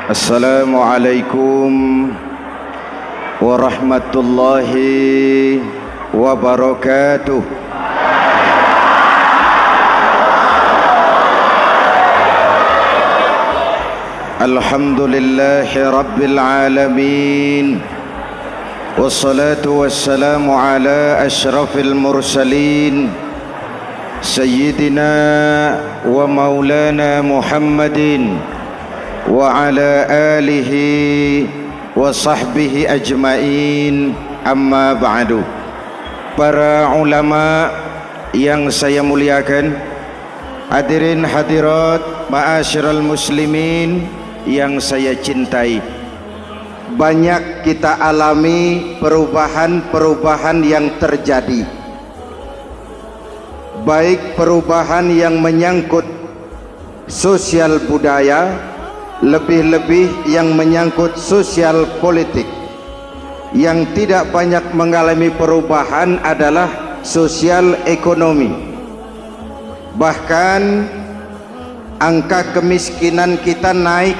Assalamualaikum warahmatullahi wabarakatuh. Alhamdulillahi rabbil alamin. Wassalatu wassalamu ala ashrafil mursalin Sayyidina wa maulana Muhammadin wa ala alihi wa sahbihi ajmain, amma ba'du. Para ulama yang saya muliakan, hadirin hadirat ma'asyiral muslimin yang saya cintai, banyak kita alami perubahan-perubahan yang terjadi, baik perubahan yang menyangkut sosial budaya, lebih-lebih yang menyangkut sosial politik. Yang tidak banyak mengalami perubahan adalah sosial ekonomi. Bahkan angka kemiskinan kita naik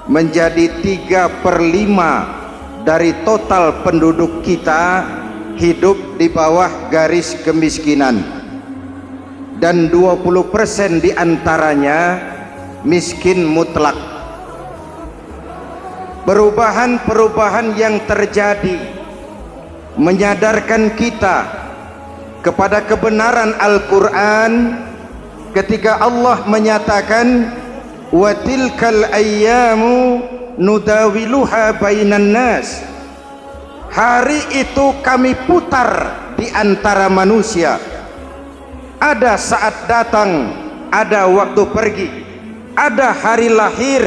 menjadi 3/5 dari total penduduk kita hidup di bawah garis kemiskinan, dan 20% diantaranya miskin mutlak. Perubahan-perubahan yang terjadi menyadarkan kita kepada kebenaran Al-Quran ketika Allah menyatakan wa tilkal ayyamu nudawiluha bainan nas. Hari itu kami putar di antara manusia. Ada saat datang, ada waktu pergi, ada hari lahir,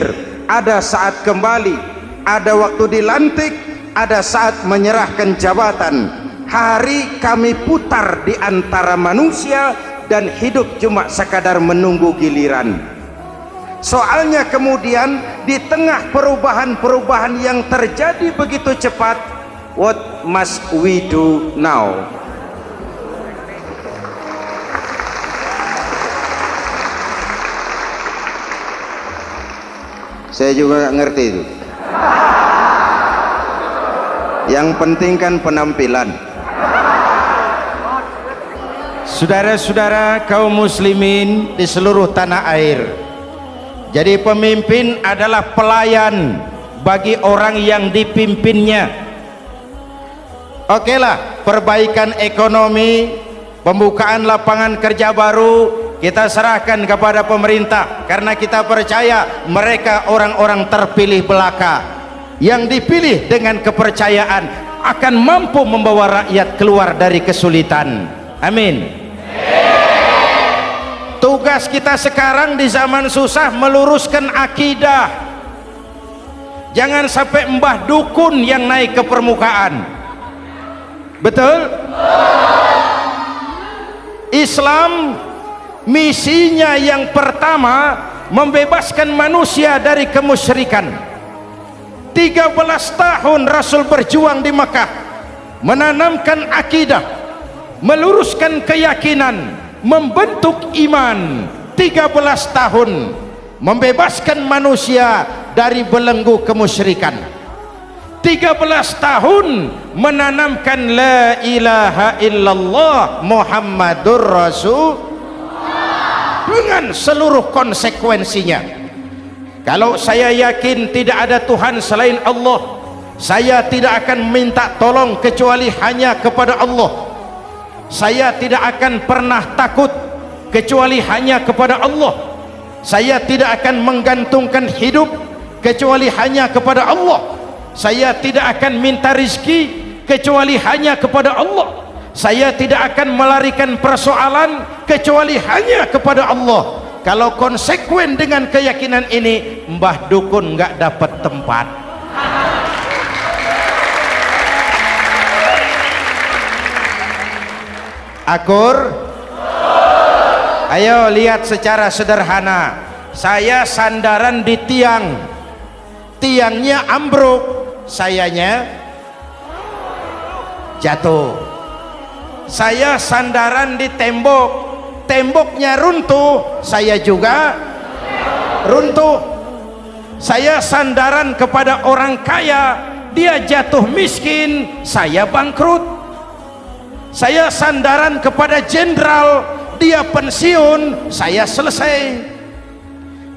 ada saat kembali, ada waktu dilantik, ada saat menyerahkan jabatan. Hari kami putar di antara manusia dan hidup cuma sekadar menunggu giliran. Soalnya kemudian di tengah perubahan-perubahan yang terjadi begitu cepat, what must we do now? Saya juga nggak ngerti itu. Yang penting kan penampilan. Saudara-saudara kaum muslimin di seluruh tanah air, jadi pemimpin adalah pelayan bagi orang yang dipimpinnya. Oke lah, perbaikan ekonomi, pembukaan lapangan kerja baru kita serahkan kepada pemerintah, karena kita percaya mereka orang-orang terpilih belaka yang dipilih dengan kepercayaan akan mampu membawa rakyat keluar dari kesulitan. Amin. Tugas kita sekarang di zaman susah meluruskan akidah. Jangan sampai mbah dukun yang naik ke permukaan. Betul? Islam misinya yang pertama membebaskan manusia dari kemusyrikan. 13 tahun Rasul berjuang di Mekah, menanamkan akidah, meluruskan keyakinan, membentuk iman. 13 tahun membebaskan manusia dari belenggu kemusyrikan. 13 tahun menanamkan la ilaha illallah Muhammadur Rasul dengan seluruh konsekuensinya. Kalau saya yakin tidak ada Tuhan selain Allah, saya tidak akan minta tolong kecuali hanya kepada Allah. Saya tidak akan pernah takut kecuali hanya kepada Allah. Saya tidak akan menggantungkan hidup kecuali hanya kepada Allah. Saya tidak akan minta rizki kecuali hanya kepada Allah. Saya tidak akan melarikan persoalan kecuali hanya kepada Allah. Kalau konsekuen dengan keyakinan ini, mbah dukun nggak dapat tempat. Akur? Ayo lihat secara sederhana. Saya sandaran di tiang, tiangnya ambruk, sayanya jatuh. Saya sandaran di tembok, temboknya runtuh, saya juga runtuh. Saya sandaran kepada orang kaya, dia jatuh miskin, saya bangkrut. Saya sandaran kepada jenderal, dia pensiun, saya selesai.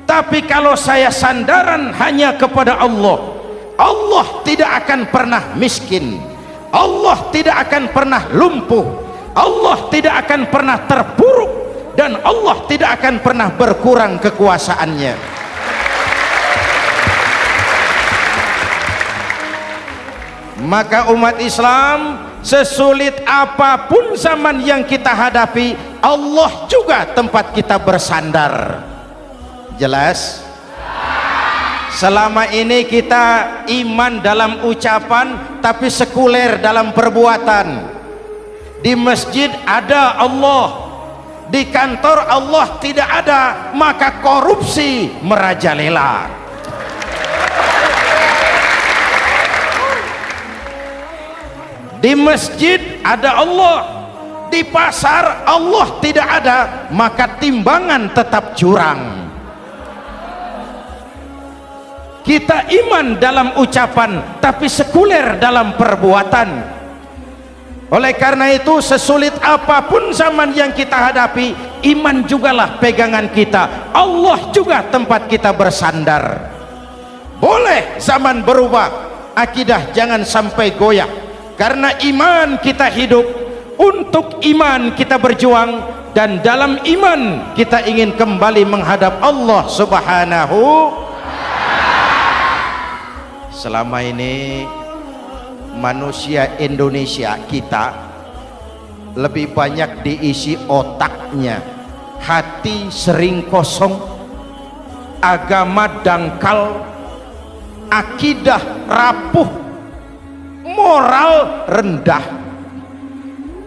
Tapi kalau saya sandaran hanya kepada Allah, Allah tidak akan pernah miskin, Allah tidak akan pernah lumpuh, Allah tidak akan pernah terpuruk, dan Allah tidak akan pernah berkurang kekuasaannya. Maka umat Islam, sesulit apapun zaman yang kita hadapi, Allah juga tempat kita bersandar. Jelas? Selama ini kita iman dalam ucapan tapi sekuler dalam perbuatan. Di masjid ada Allah, di kantor Allah tidak ada, maka korupsi merajalela. Di masjid ada Allah, di pasar Allah tidak ada, maka timbangan tetap curang. Kita iman dalam ucapan tapi sekuler dalam perbuatan. Oleh karena itu, sesulit apapun zaman yang kita hadapi, iman jugalah pegangan kita, Allah juga tempat kita bersandar. Boleh zaman berubah, akidah jangan sampai goyah. Karena iman kita hidup, untuk iman kita berjuang, dan dalam iman kita ingin kembali menghadap Allah Subhanahu. Selama ini manusia Indonesia kita lebih banyak diisi otaknya, hati sering kosong, agama dangkal, akidah rapuh, moral rendah.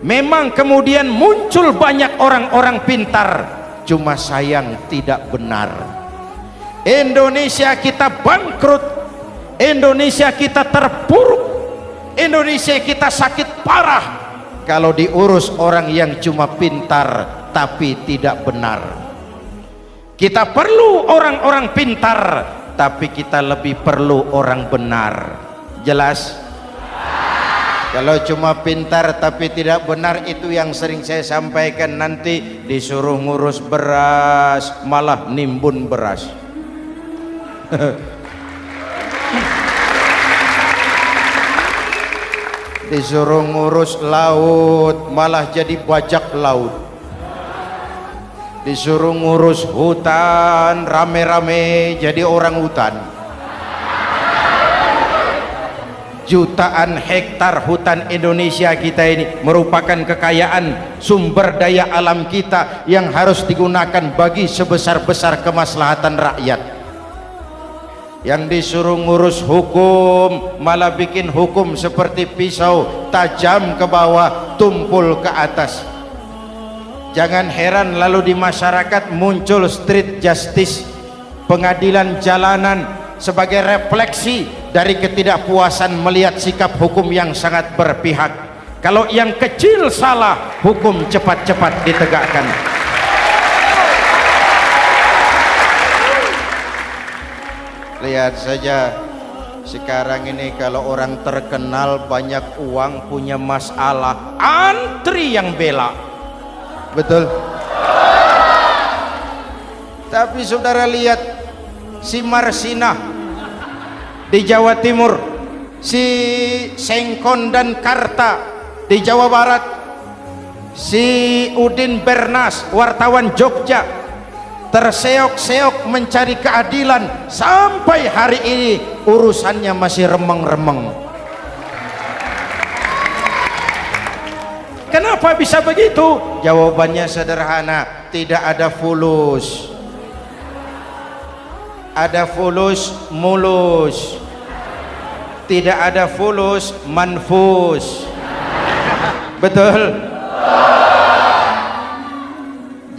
Memang kemudian muncul banyak orang-orang pintar, cuma sayang tidak benar. Indonesia kita bangkrut, Indonesia kita terpuruk, Indonesia kita sakit parah kalau diurus orang yang cuma pintar tapi tidak benar. Kita perlu orang-orang pintar, tapi kita lebih perlu orang benar. Jelas? Kalau cuma pintar tapi tidak benar, itu yang sering saya sampaikan, nanti disuruh ngurus beras malah nimbun beras. Disuruh ngurus laut malah jadi bajak laut. Disuruh ngurus hutan rame-rame jadi orang hutan. Jutaan hektar hutan Indonesia kita ini merupakan kekayaan sumber daya alam kita yang harus digunakan bagi sebesar-besar kemaslahatan rakyat. Yang disuruh ngurus hukum malah bikin hukum seperti pisau, tajam ke bawah, tumpul ke atas. Jangan heran lalu di masyarakat muncul street justice, pengadilan jalanan, sebagai refleksi dari ketidakpuasan melihat sikap hukum yang sangat berpihak. Kalau yang kecil salah, hukum cepat-cepat ditegakkan. Lihat saja sekarang ini, kalau orang terkenal banyak uang punya masalah, antri yang bela. Betul? Tapi saudara lihat si Marsinah di Jawa Timur, si Sengkon dan Karta di Jawa Barat, si Udin Bernas wartawan Jogja terseok-seok mencari keadilan, sampai hari ini urusannya masih remeng-remeng. Kenapa bisa begitu? Jawabannya sederhana, tidak ada fulus. Ada fulus mulus, tidak ada fulus manfus. Betul?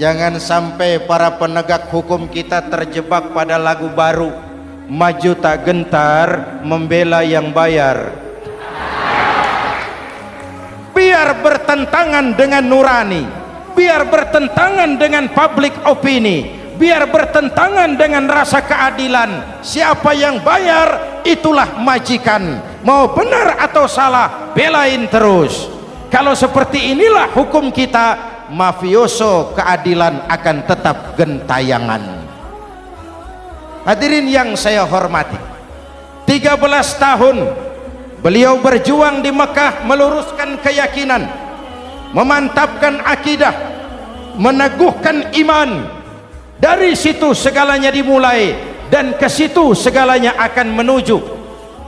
Jangan sampai para penegak hukum kita terjebak pada lagu baru, maju tak gentar membela yang bayar. Biar bertentangan dengan nurani, biar bertentangan dengan public opini, biar bertentangan dengan rasa keadilan. Siapa yang bayar itulah majikan, mau benar atau salah belain terus. Kalau seperti inilah hukum kita, mafioso keadilan akan tetap gentayangan. Hadirin yang saya hormati, 13 tahun beliau berjuang di Mekah, meluruskan keyakinan, memantapkan akidah, meneguhkan iman. Dari situ segalanya dimulai, dan ke situ segalanya akan menuju.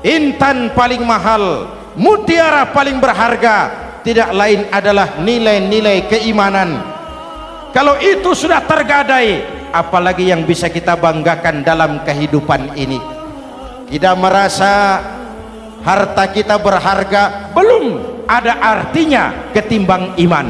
Intan paling mahal, mutiara paling berharga, tidak lain adalah nilai-nilai keimanan. Kalau itu sudah tergadai, apalagi yang bisa kita banggakan dalam kehidupan ini? Kita merasa harta kita berharga, belum ada artinya ketimbang iman.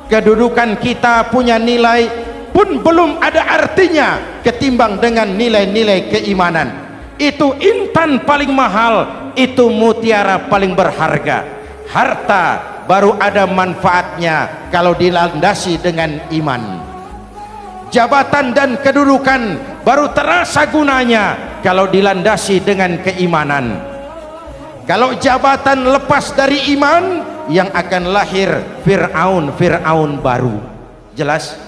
Kedudukan kita punya nilai pun belum ada artinya ketimbang dengan nilai-nilai keimanan. Itu intan paling mahal, itu mutiara paling berharga. Harta baru ada manfaatnya kalau dilandasi dengan iman. Jabatan dan kedudukan baru terasa gunanya kalau dilandasi dengan keimanan. Kalau jabatan lepas dari iman, yang akan lahir Fir'aun baru. Jelas?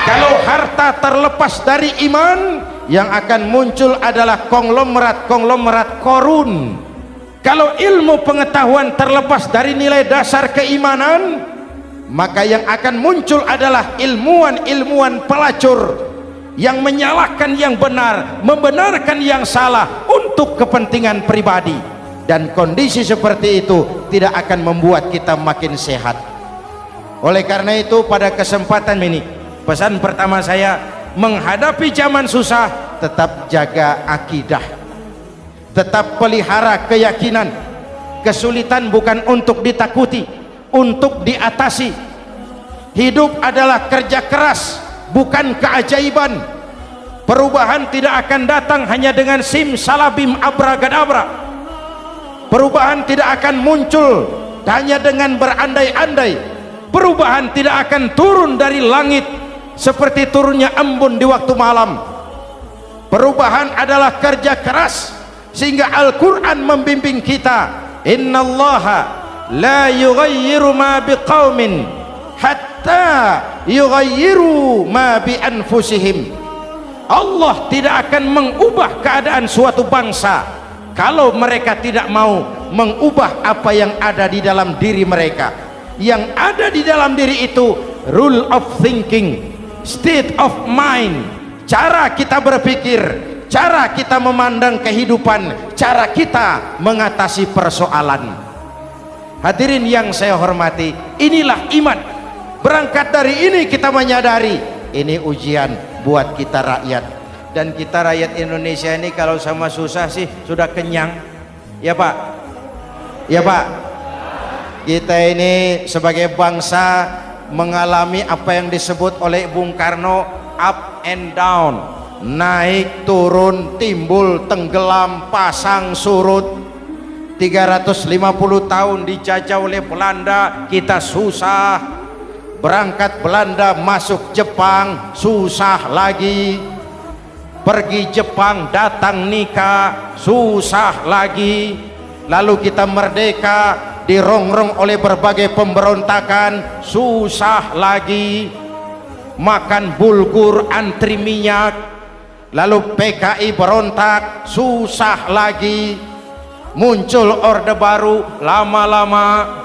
Kalau harta terlepas dari iman, yang akan muncul adalah konglomerat Korun. Kalau ilmu pengetahuan terlepas dari nilai dasar keimanan, maka yang akan muncul adalah ilmuwan pelacur yang menyalahkan yang benar, membenarkan yang salah untuk kepentingan pribadi. Dan kondisi seperti itu tidak akan membuat kita makin sehat. Oleh karena itu, pada kesempatan ini, pesan pertama saya, menghadapi zaman susah, tetap jaga akidah, tetap pelihara keyakinan. Kesulitan bukan untuk ditakuti, untuk diatasi. Hidup adalah kerja keras, bukan keajaiban. Perubahan tidak akan datang hanya dengan simsalabim abragadabra. Perubahan tidak akan muncul hanya dengan berandai-andai. Perubahan tidak akan turun dari langit seperti turunnya embun di waktu malam. Perubahan adalah kerja keras, sehingga Al-Quran membimbing kita, innallaha la yughayyiru ma biqaumin hatta yughayyiru ma bi anfusihim. Allah tidak akan mengubah keadaan suatu bangsa kalau mereka tidak mau mengubah apa yang ada di dalam diri mereka. Yang ada di dalam diri itu rule of thinking, state of mind, cara kita berpikir, cara kita memandang kehidupan, cara kita mengatasi persoalan. Hadirin yang saya hormati, inilah iman. Berangkat dari ini kita menyadari ini ujian buat kita rakyat. Dan kita rakyat Indonesia ini kalau sama susah sih sudah kenyang. Ya Pak? Ya Pak? Kita ini sebagai bangsa mengalami apa yang disebut oleh Bung Karno up and down, naik turun, timbul tenggelam, pasang surut. 350 tahun dijajah oleh Belanda, kita susah. Berangkat Belanda masuk Jepang, susah lagi. Pergi Jepang datang nikah, susah lagi. Lalu kita merdeka, dirongrong oleh berbagai pemberontakan, susah lagi. Makan bulgur antri minyak. Lalu PKI berontak, susah lagi. Muncul orde baru, lama-lama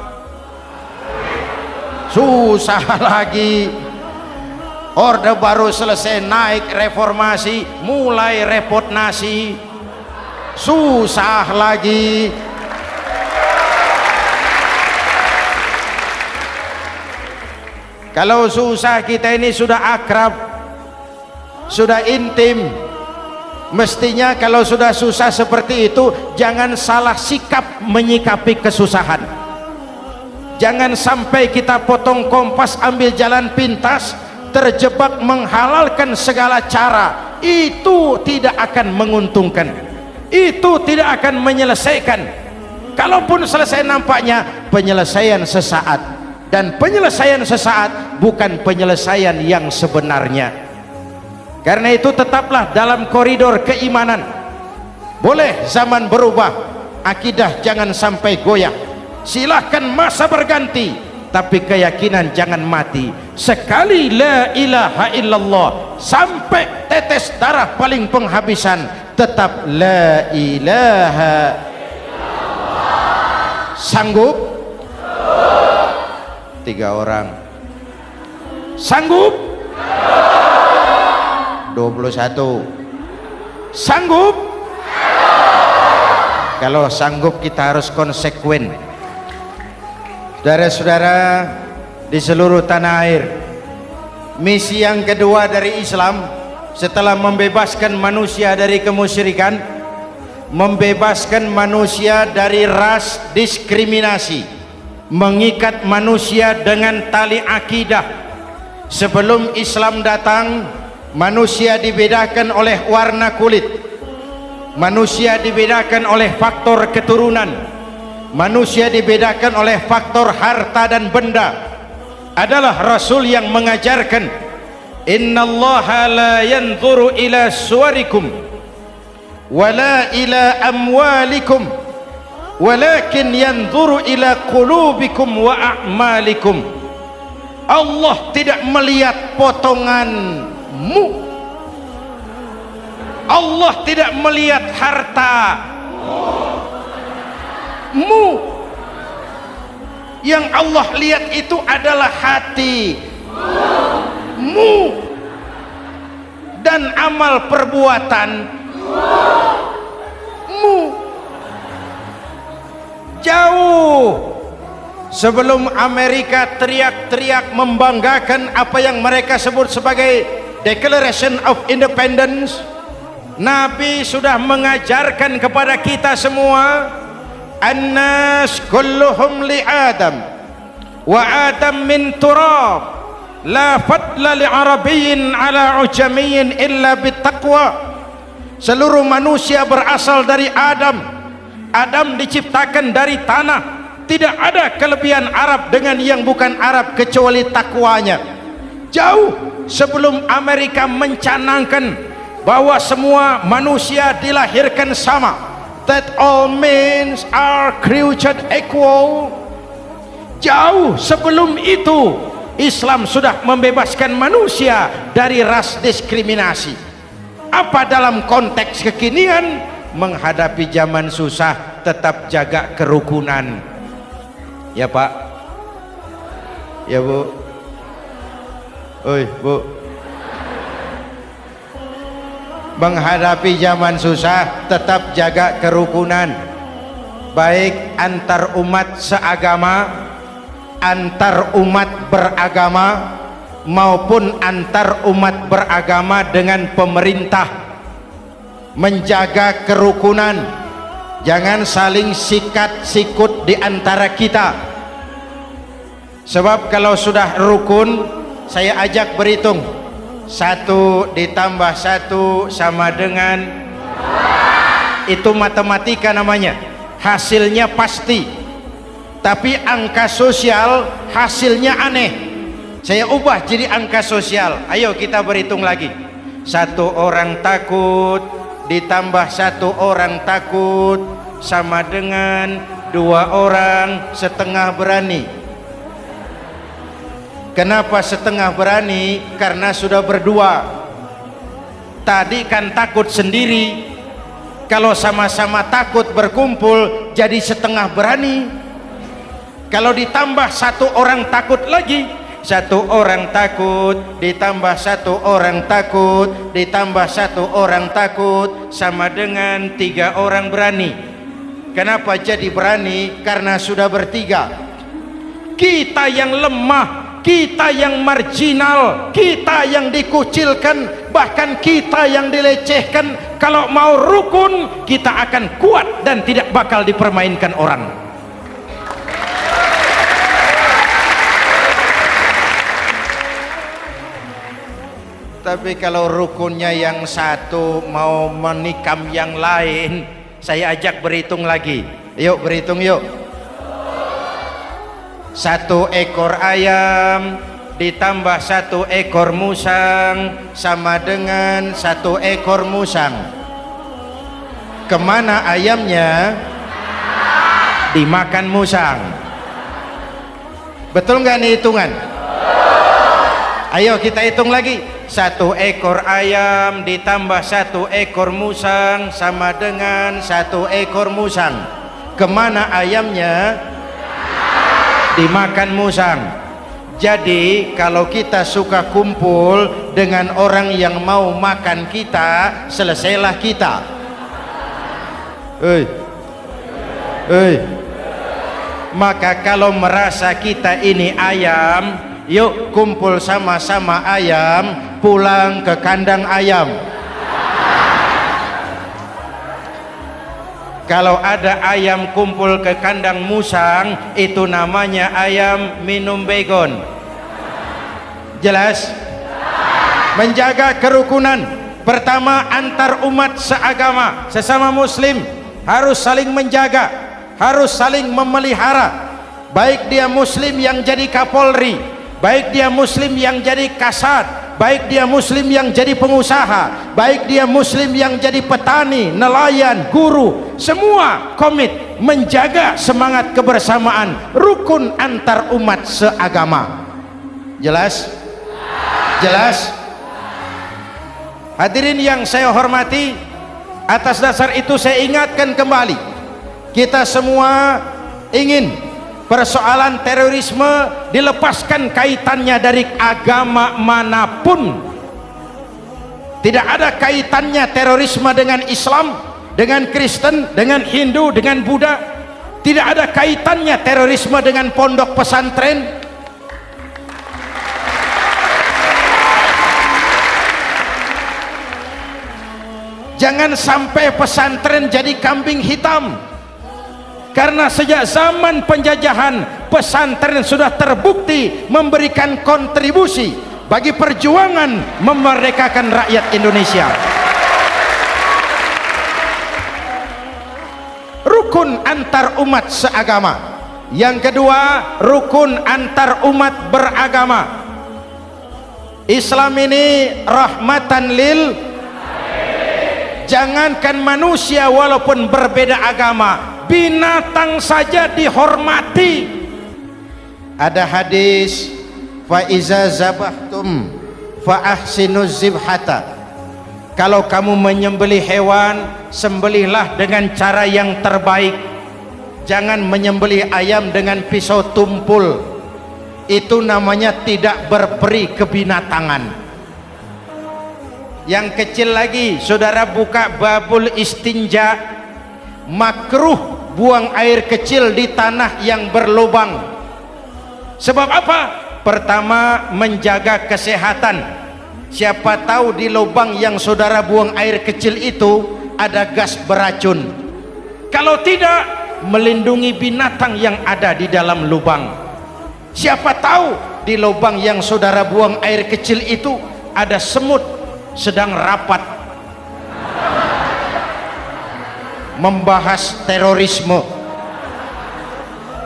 susah lagi. Orde baru selesai, naik reformasi, mulai repot nasi, susah lagi. Kalau susah kita ini sudah akrab, sudah intim. Mestinya kalau sudah susah seperti itu, jangan salah sikap menyikapi kesusahan. Jangan sampai kita potong kompas, ambil jalan pintas, terjebak menghalalkan segala cara. Itu tidak akan menguntungkan, itu tidak akan menyelesaikan. Kalaupun selesai, nampaknya penyelesaian sesaat, dan penyelesaian sesaat bukan penyelesaian yang sebenarnya. Karena itu tetaplah dalam koridor keimanan. Boleh zaman berubah, akidah jangan sampai goyah. Silahkan masa berganti, tapi keyakinan jangan mati. Sekali la ilaha illallah sampai tetes darah paling penghabisan, tetap la ilaha illallah. Sanggup? Tiga orang. Sanggup? 21. Sanggup? Kalau sanggup kita harus konsekuen. Saudara-saudara di seluruh tanah air, misi yang kedua dari Islam setelah membebaskan manusia dari kemusyrikan, membebaskan manusia dari ras diskriminasi, mengikat manusia dengan tali akidah. Sebelum Islam datang, manusia dibedakan oleh warna kulit, manusia dibedakan oleh faktor keturunan, manusia dibedakan oleh faktor harta dan benda. Adalah Rasul yang mengajarkan, innallaha la yanzuru ila suwarikum wala ila amwalikum walakin yanzuru ila qulubikum wa a'malikum. Allah tidak melihat potonganmu, Allah tidak melihat hartamu. Yang Allah lihat itu adalah hatimu dan amal perbuatanmu. Jauh sebelum Amerika teriak-teriak membanggakan apa yang mereka sebut sebagai Declaration of Independence, Nabi sudah mengajarkan kepada kita semua, annas kulluhum li Adam wa Adam min turab la fadla li arabiyyin ala ujamiyyin illa bittaqwa. Seluruh manusia berasal dari Adam. Adam diciptakan dari tanah. Tidak ada kelebihan Arab dengan yang bukan Arab kecuali takwanya. Jauh sebelum Amerika mencanangkan bahwa semua manusia dilahirkan sama, that all men are created equal. Jauh sebelum itu Islam sudah membebaskan manusia dari ras diskriminasi. Apa dalam konteks kekinian menghadapi zaman susah tetap jaga kerukunan? Ya Pak, ya Bu, oi Bu, menghadapi zaman susah tetap jaga kerukunan, baik antar umat seagama, antar umat beragama, maupun antar umat beragama dengan pemerintah. Menjaga kerukunan, jangan saling sikat sikut di antara kita. Sebab kalau sudah rukun, saya ajak berhitung, 1 ditambah 1 sama dengan, itu matematika namanya, hasilnya pasti. Tapi angka sosial hasilnya aneh. Saya ubah jadi angka sosial. Ayo kita berhitung lagi. 1 orang takut ditambah 1 orang takut sama dengan 2 orang setengah berani. Kenapa setengah berani? Karena sudah berdua. Tadi kan takut sendiri. Kalau sama-sama takut berkumpul jadi setengah berani. Kalau ditambah 1 orang takut lagi, 1 orang takut ditambah 1 orang takut ditambah 1 orang takut sama dengan 3 orang berani. Kenapa jadi berani? Karena sudah bertiga. Kita yang lemah, kita yang marginal, kita yang dikucilkan, bahkan kita yang dilecehkan, kalau mau rukun kita akan kuat dan tidak bakal dipermainkan orang. Tapi kalau rukunnya yang satu mau menikam yang lain, saya ajak berhitung lagi. Yuk berhitung yuk. 1 ekor ayam ditambah 1 ekor musang sama dengan 1 ekor musang. Kemana ayamnya? Dimakan musang. Betul nggak nih hitungan? Ayo kita hitung lagi. 1 ekor ayam ditambah 1 ekor musang sama dengan 1 ekor musang. Kemana ayamnya? Dimakan musang. Jadi kalau kita suka kumpul dengan orang yang mau makan kita, selesailah kita. Maka kalau merasa kita ini ayam, yuk kumpul sama-sama ayam, pulang ke kandang ayam. Kalau ada ayam kumpul ke kandang musang, itu namanya ayam minum baygon. Jelas? Menjaga kerukunan. Pertama, antar umat seagama, sesama muslim harus saling menjaga, harus saling memelihara. Baik dia muslim yang jadi kapolri, baik dia muslim yang jadi kasat, baik dia muslim yang jadi pengusaha, baik dia muslim yang jadi petani, nelayan, guru, semua komit menjaga semangat kebersamaan, rukun antar umat seagama. Jelas? Jelas? Hadirin yang saya hormati, atas dasar itu saya ingatkan kembali, kita semua ingin persoalan terorisme dilepaskan kaitannya dari agama manapun. Tidak ada kaitannya terorisme dengan Islam, dengan Kristen, dengan Hindu, dengan Buddha. Tidak ada kaitannya terorisme dengan pondok pesantren. Jangan sampai pesantren jadi kambing hitam. Karena sejak zaman penjajahan, pesantren sudah terbukti memberikan kontribusi bagi perjuangan memerdekakan rakyat Indonesia. Rukun antar umat seagama. Yang kedua, rukun antar umat beragama. Islam ini rahmatan lil, jangankan manusia walaupun berbeda agama, binatang saja dihormati. Ada hadis, fa iza zabahtum fa ahsinuz zibhata. Kalau kamu menyembelih hewan, sembelihlah dengan cara yang terbaik. Jangan menyembelih ayam dengan pisau tumpul. Itu namanya tidak berperi kebinatangan. Yang kecil lagi, saudara buka babul istinja, makruh buang air kecil di tanah yang berlubang. Sebab apa? Pertama, menjaga kesehatan. Siapa tahu di lubang yang saudara buang air kecil itu ada gas beracun. Kalau tidak, melindungi binatang yang ada di dalam lubang. Siapa tahu di lubang yang saudara buang air kecil itu ada semut sedang rapat membahas terorisme.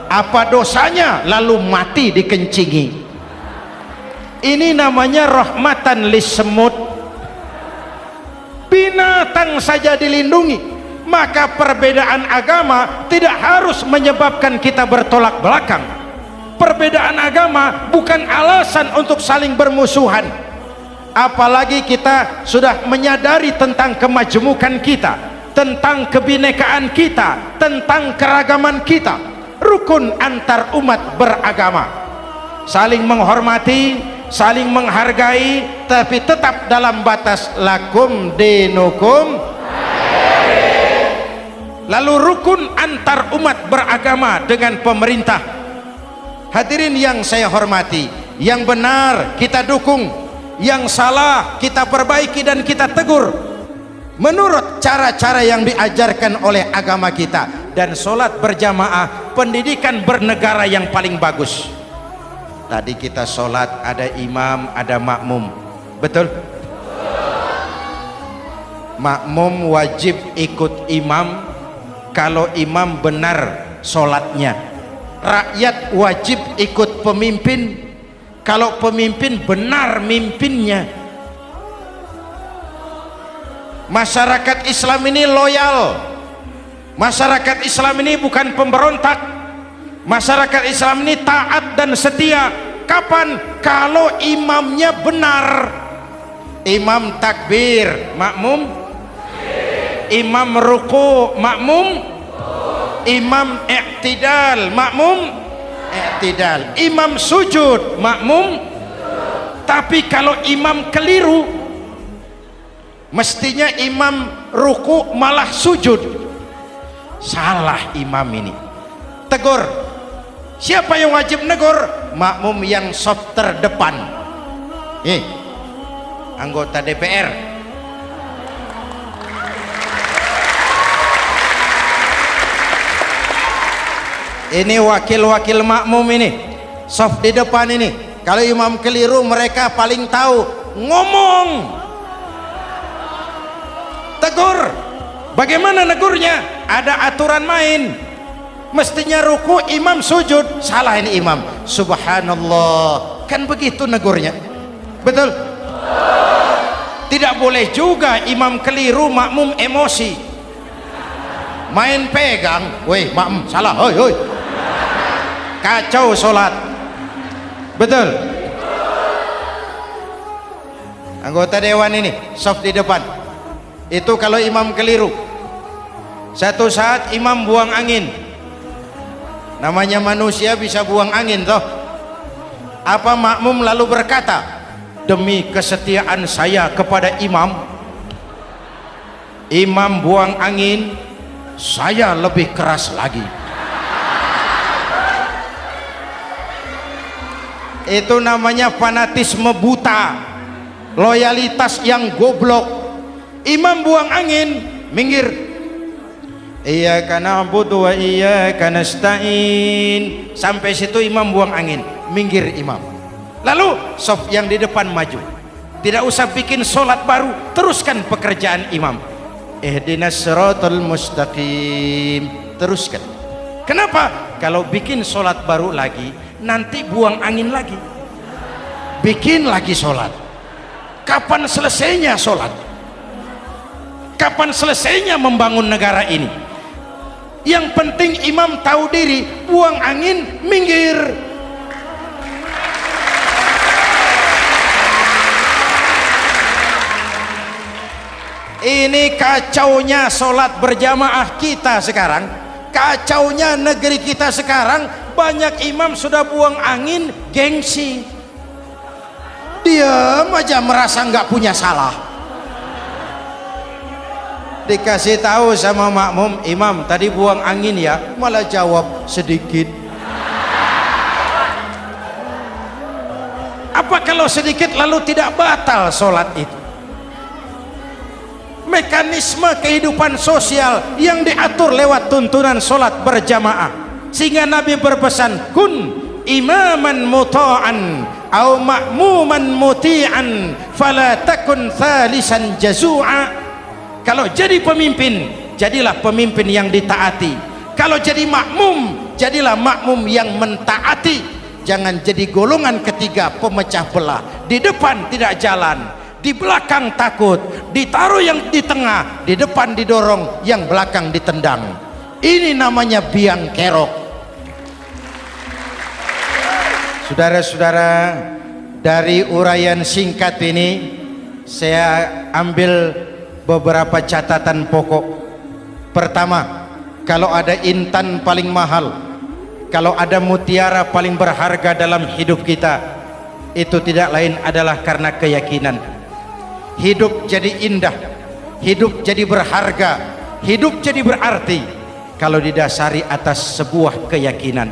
Apa dosanya lalu mati dikencingi? Ini namanya rahmatan lis semut. Binatang saja dilindungi. Maka perbedaan agama tidak harus menyebabkan kita bertolak belakang. Perbedaan agama bukan alasan untuk saling bermusuhan. Apalagi kita sudah menyadari tentang kemajemukan kita, tentang kebinekaan kita, tentang keragaman kita. Rukun antar umat beragama, saling menghormati, saling menghargai, tapi tetap dalam batas lakum dinukum. Lalu rukun antar umat beragama dengan pemerintah. Hadirin yang saya hormati, yang benar kita dukung, yang salah kita perbaiki dan kita tegur menurut cara-cara yang diajarkan oleh agama kita. Dan sholat berjamaah, pendidikan bernegara yang paling bagus. Tadi kita sholat ada imam, ada makmum, betul? Makmum wajib ikut imam kalau imam benar sholatnya. Rakyat wajib ikut pemimpin kalau pemimpin benar mimpinnya. Masyarakat Islam ini loyal, masyarakat Islam ini bukan pemberontak, masyarakat Islam ini taat dan setia. Kapan? Kalau imamnya benar. Imam takbir, makmum. Imam ruku, makmum. Imam i'tidal, makmum i'tidal. Imam sujud, makmum. Tapi kalau imam keliru, mestinya imam ruku malah sujud. Salah imam ini. Tegur. Siapa yang wajib negur? Makmum yang saf terdepan. Anggota DPR. Ini wakil-wakil makmum ini, saf di depan ini. Kalau imam keliru, mereka paling tahu. Ngomong, tegur. Bagaimana negurnya? Ada aturan main. Mestinya ruku, imam sujud. Salah ini imam. Subhanallah. Kan begitu negurnya. Betul? Tidak boleh juga imam keliru, makmum emosi. Main pegang. Woi, makmum salah. Hoi, hoi. Kacau sholat. Betul? Anggota dewan ini saf di depan. Itu kalau imam keliru. Satu saat imam buang angin. Namanya manusia bisa buang angin toh. Apa makmum lalu berkata, demi kesetiaan saya kepada imam, imam buang angin, saya lebih keras lagi. Itu namanya fanatisme buta, loyalitas yang goblok. Imam buang angin, minggir. Iyyaka na'budu wa iyyaka nasta'in. Sampai situ imam buang angin, minggir imam. Lalu saf yang di depan maju. Tidak usah bikin sholat baru, teruskan pekerjaan imam. Ihdinas siratal mustaqim. Teruskan. Kenapa? Kalau bikin sholat baru lagi, nanti buang angin lagi. Bikin lagi sholat. Kapan selesainya sholat? Kapan selesainya membangun negara ini? Yang penting imam tahu diri, buang angin, minggir. Ini kacaunya sholat berjamaah kita sekarang, kacaunya negeri kita sekarang. Banyak imam sudah buang angin, gengsi. Diam aja, merasa nggak punya salah. Dikasih tahu sama makmum, imam tadi buang angin ya, malah jawab sedikit. Apa kalau sedikit lalu tidak batal sholat itu? Mekanisme kehidupan sosial yang diatur lewat tuntunan sholat berjamaah, sehingga Nabi berpesan, kun imaman muta'an au ma'muman muti'an fala takun thalisan jazu'a. Kalau jadi pemimpin, jadilah pemimpin yang ditaati. Kalau jadi makmum, jadilah makmum yang mentaati. Jangan jadi golongan ketiga pemecah belah. Di depan tidak jalan, di belakang takut, ditaruh yang di tengah, di depan didorong, yang belakang ditendang. Ini namanya biang kerok. Saudara-saudara, dari uraian singkat ini saya ambil beberapa catatan pokok. Pertama, kalau ada intan paling mahal, kalau ada mutiara paling berharga dalam hidup kita, itu tidak lain adalah karena keyakinan. Hidup jadi indah, hidup jadi berharga, hidup jadi berarti kalau didasari atas sebuah keyakinan.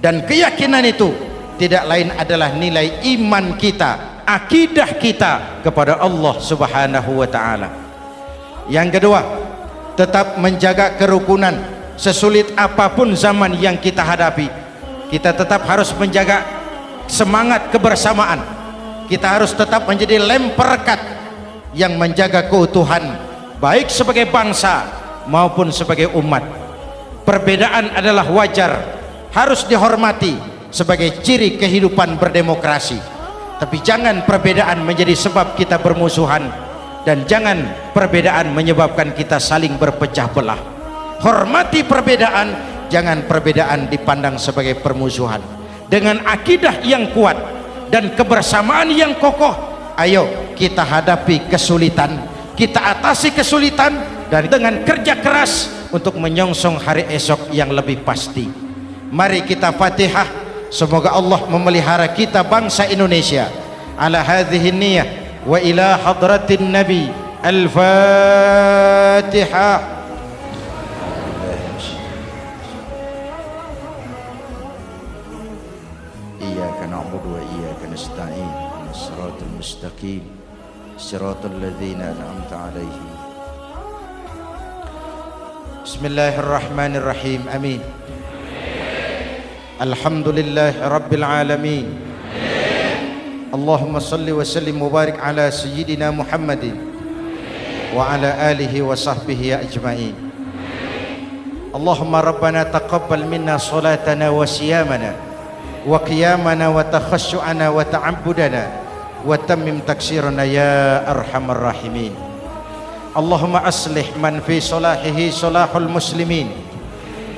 Dan keyakinan itu tidak lain adalah nilai iman kita, akidah kita kepada Allah Subhanahu wa ta'ala. Yang kedua, tetap menjaga kerukunan. Sesulit apapun zaman yang kita hadapi, kita tetap harus menjaga semangat kebersamaan. Kita harus tetap menjadi lem perekat yang menjaga keutuhan, baik sebagai bangsa maupun sebagai umat. Perbedaan adalah wajar, harus dihormati, sebagai ciri kehidupan berdemokrasi. Tapi jangan perbedaan menjadi sebab kita bermusuhan, dan jangan perbedaan menyebabkan kita saling berpecah belah. Hormati perbedaan, jangan perbedaan dipandang sebagai permusuhan. Dengan akidah yang kuat dan kebersamaan yang kokoh, ayo kita hadapi kesulitan, kita atasi kesulitan, dan dengan kerja keras untuk menyongsong hari esok yang lebih pasti. Mari kita Fatihah, semoga Allah memelihara kita bangsa Indonesia. Ala hadhihi niyah wa ila hadratin Nabi. Al-Fatihah. Iyyaka na'budu wa iyyaka nasta'in. Shiratal mustaqim. Shiratal ladzina an'amta 'alaihim. Bismillahirrahmanirrahim. Amin. Alhamdulillah Rabbil Alamin. Allahumma salli wa sallim mubarak ala Sayyidina Muhammadin wa ala alihi wa sahbihi ajma'in. Allahumma Rabbana taqabbal minna salatana wa siyamana wa qiyamana wa takhashu'ana wa ta'abbudana wa tammim taksirana ya arhamar rahimin. Allahumma aslih man fi salahihi salahul muslimin.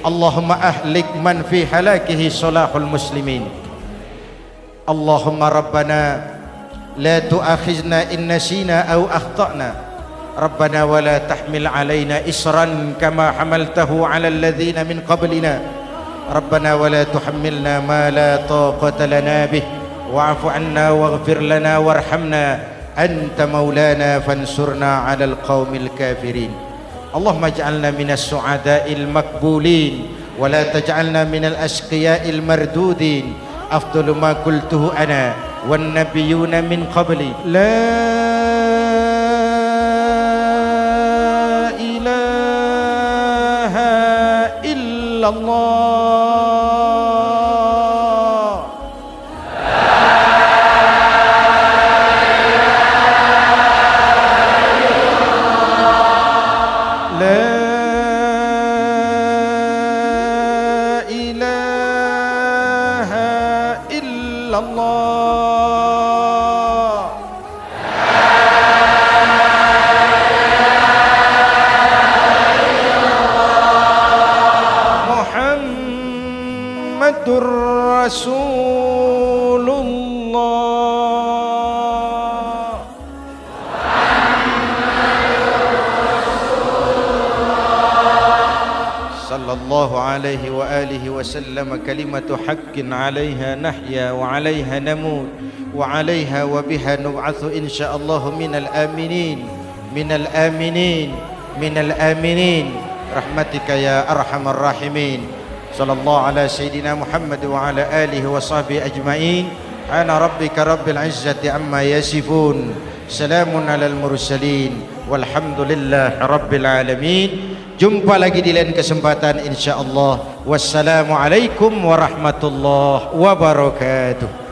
Allahumma ahlik man fi halakihi salahul muslimin. Allahumma Rabbana la tu'akhizna in nasina aw akhtana. Rabbana wa la tahmil alaina isran kama hamaltahu ala alladhina min qablina. Rabbana wa la tuhammilna ma la taqata lana bih wa'fu 'anna waghfir lana warhamna anta maulana fansurna 'alal qaumil kafirin. Allahumma ij'alna minas su'ada'il makbulin wa la taj'alna minal ashqiya'il mardudin. Afdalu ma qultuhu ana wan nabiyyuna min qabli. La ilaha illallah. La Allah. Muhammadur Rasulullah. Sallallahu alaihi wa alihi wa sallam. Kalimatu haqqin 'alaiha nahya wa 'alaiha namut wa 'alaiha wa biha nub'atsu insyaallah minal aminin minal aminin minal aminin rahmatika ya arhamar rahimin. Sallallahu ala sayyidina Muhammad wa ala alihi wa sahbihi ajma'in. Ana rabbika rabbil izzati amma yasifun. Salamun alal mursalin walhamdulillahi rabbil alamin. Jumpa lagi di lain kesempatan insyaallah. Wassalamualaikum warahmatullahi wabarakatuh.